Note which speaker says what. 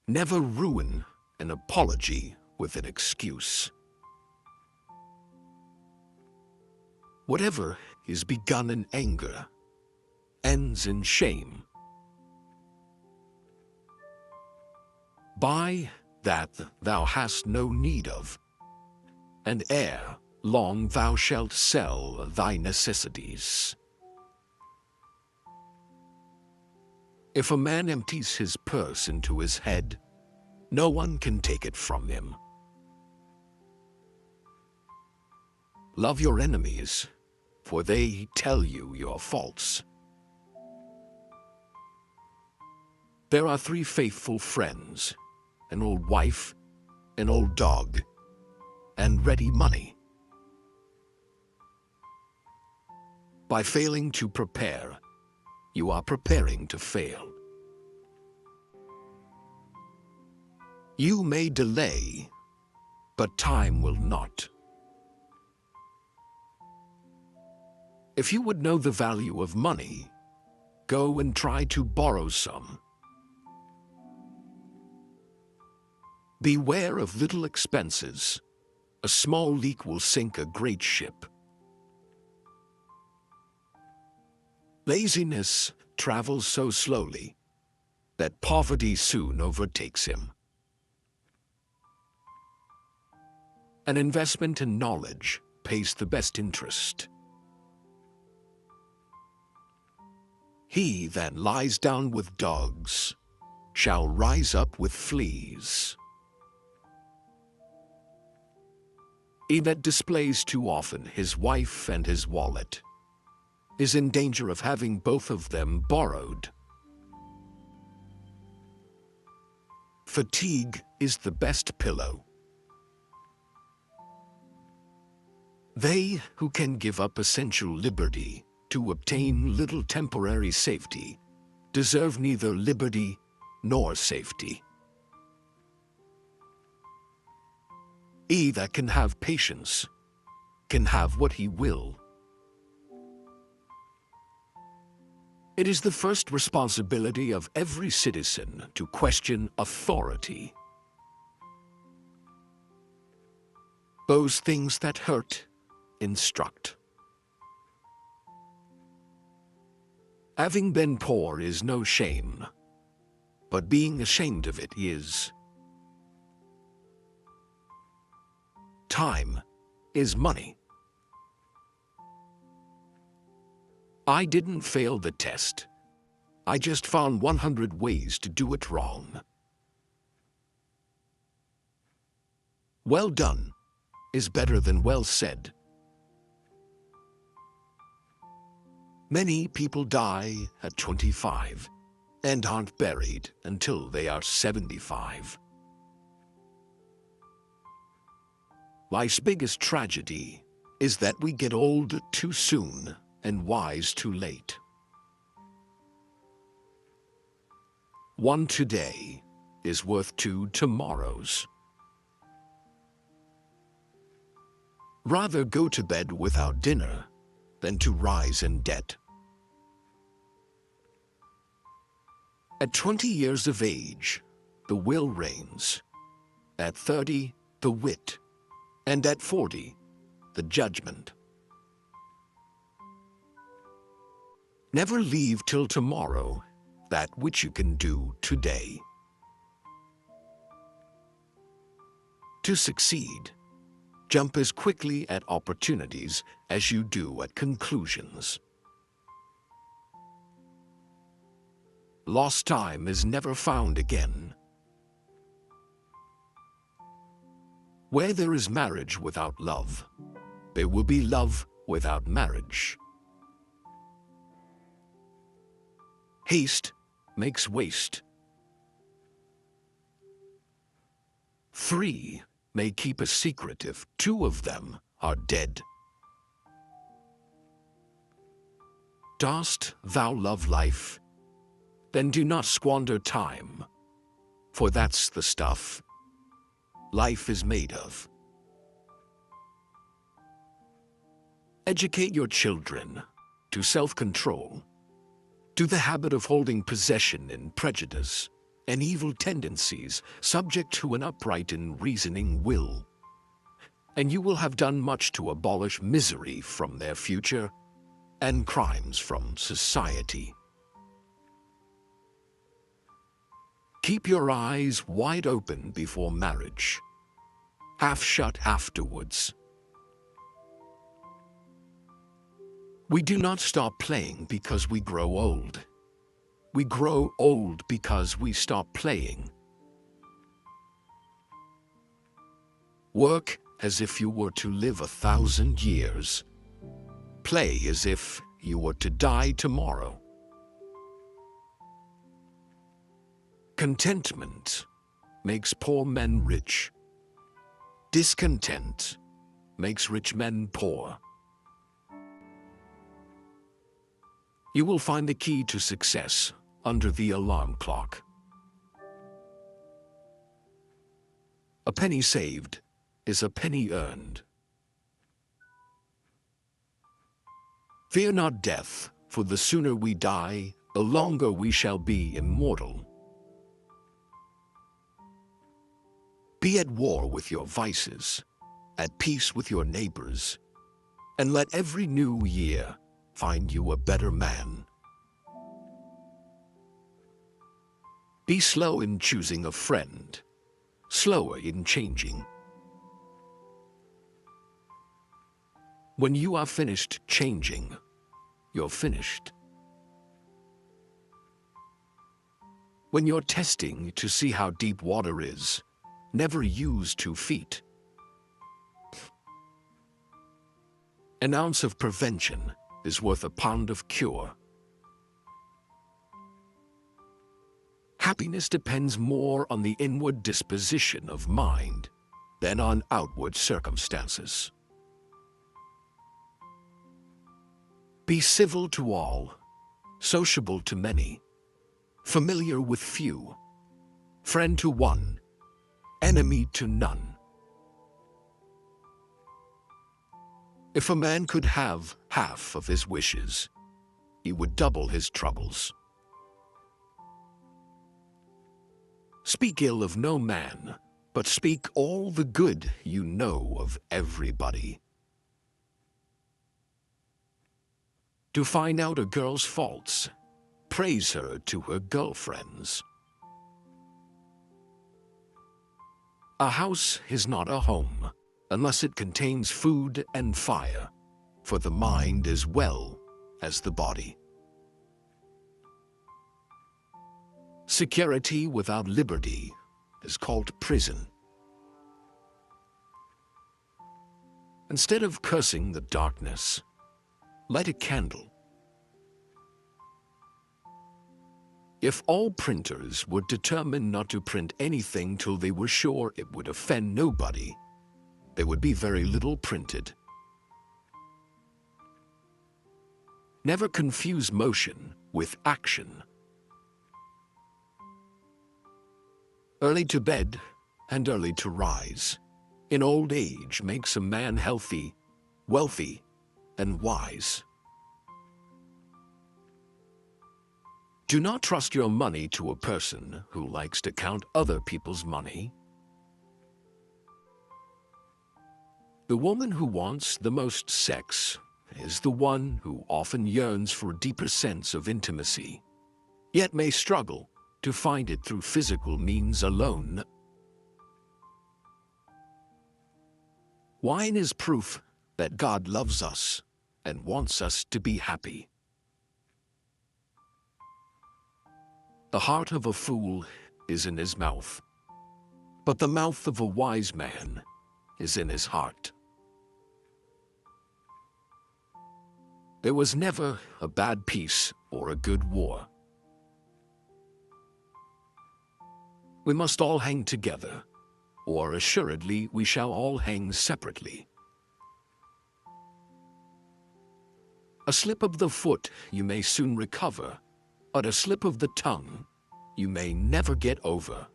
Speaker 1: Never ruin an apology with an excuse. Whatever is begun in anger ends in shame. Buy that thou hast no need of, and ere long thou shalt sell thy necessities. If a man empties his purse into his head, no one can take it from him. Love your enemies, for they tell you your faults. There are 3 faithful friends: an old wife, an old dog, and ready money. By failing to prepare, you are preparing to fail. You may delay, but time will not. If you would know the value of money, go and try to borrow some. Beware of little expenses. A small leak will sink a great ship. Laziness travels so slowly that poverty soon overtakes him. An investment in knowledge pays the best interest. He that lies down with dogs shall rise up with fleas. He that displays too often his wife and his wallet is in danger of having both of them borrowed. Fatigue is the best pillow. They who can give up essential liberty to obtain little temporary safety deserve neither liberty nor safety. He that can have patience can have what he will. It is the first responsibility of every citizen to question authority. Those things that hurt instruct. Having been poor is no shame, but being ashamed of it is. Time is money. I didn't fail the test. I just found 100 ways to do it wrong. Well done is better than well said. Many people die at 25 and aren't buried until they are 75. Life's biggest tragedy is that we get old too soon and wise too late. One today is worth 2 tomorrows. Rather go to bed without dinner than to rise in debt. At 20 years of age, the will reigns. At 30, the wit. And at 40, the judgment. Never leave till tomorrow that which you can do today. To succeed, jump as quickly at opportunities as you do at conclusions. Lost time is never found again. Where there is marriage without love, there will be love without marriage. Haste makes waste. 3 may keep a secret if 2 of them are dead. Dost thou love life? Then do not squander time, for that's the stuff life is made of. Educate your children to self-control, to the habit of holding possession in prejudice, and evil tendencies, subject to an upright and reasoning will. And you will have done much to abolish misery from their future and crimes from society. Keep your eyes wide open before marriage, half shut afterwards. We do not stop playing because we grow old. We grow old because we stop playing. Work as if you were to live 1,000 years. Play as if you were to die tomorrow. Contentment makes poor men rich. Discontent makes rich men poor. You will find the key to success under the alarm clock. A penny saved is a penny earned. Fear not death, for the sooner we die, the longer we shall be immortal. Be at war with your vices, at peace with your neighbors, and let every new year find you a better man. Be slow in choosing a friend, slower in changing. When you are finished changing, you're finished. When you're testing to see how deep water is, never use 2 feet. An ounce of prevention is worth a pound of cure. Happiness depends more on the inward disposition of mind than on outward circumstances. Be civil to all, sociable to many, familiar with few, friend to one, enemy to none. If a man could have half of his wishes, he would double his troubles. Speak ill of no man, but speak all the good you know of everybody. To find out a girl's faults, praise her to her girlfriends. A house is not a home unless it contains food and fire, for the mind as well as the body. Security without liberty is called prison. Instead of cursing the darkness, light a candle. If all printers were determined not to print anything till they were sure it would offend nobody, there would be very little printed. Never confuse motion with action. Early to bed and early to rise in old age makes a man healthy, wealthy, and wise. Do not trust your money to a person who likes to count other people's money. The woman who wants the most sex is the one who often yearns for a deeper sense of intimacy, yet may struggle to find it through physical means alone. Wine is proof that God loves us and wants us to be happy. The heart of a fool is in his mouth, but the mouth of a wise man is in his heart. There was never a bad peace or a good war. We must all hang together, or assuredly we shall all hang separately. A slip of the foot you may soon recover, but a slip of the tongue you may never get over.